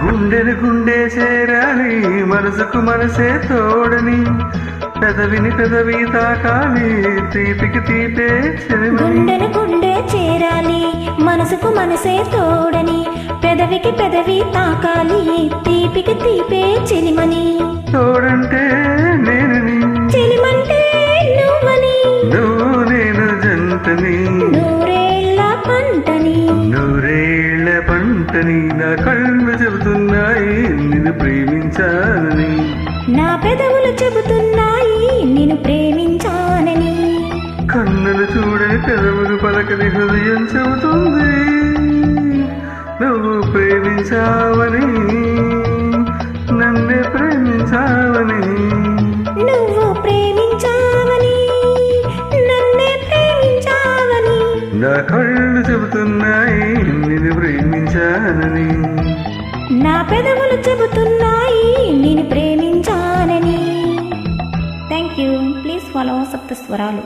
గుండెను గుండె చేరాలి, మనసుకు మనసే తోడని, పెదవిని పెదవి తాకాలి, తీపికి తీపే చెలిమని. గుండెను గుండె చేరాలి, మనసుకు మనసే తోడని, పెదవికి పెదవి తాకాలి, తీపికి తీపే చెలిమని. తోడంటే నేనని, చెలిమంటే నువ్వని, నువ్వు నేను జంటని, నూరేళ్ల పంటని, నూరేళ్ల పంటని. నా కళ్ళు చెబుతున్నాయి నిన్ను ప్రేమించానని, నా పెదవులు చెబుతున్నాయి నిన్ను ప్రేమించానని. కన్నులు చూడని పెదవులు పలకని హృదయం చెబుతుంది నువ్వు ప్రేమించావని, నన్నే ప్రేమించావని. నువ్వు ప్రేమించావని, నన్నే ప్రేమించావని. నా కళ్ళు చెబుతున్నాయి నిన్ను ప్రేమించానని, నా పెదవులు చెబుతున్నాయి నేను ప్రేమించానని. Thank you. Please follow Saptaswaralu.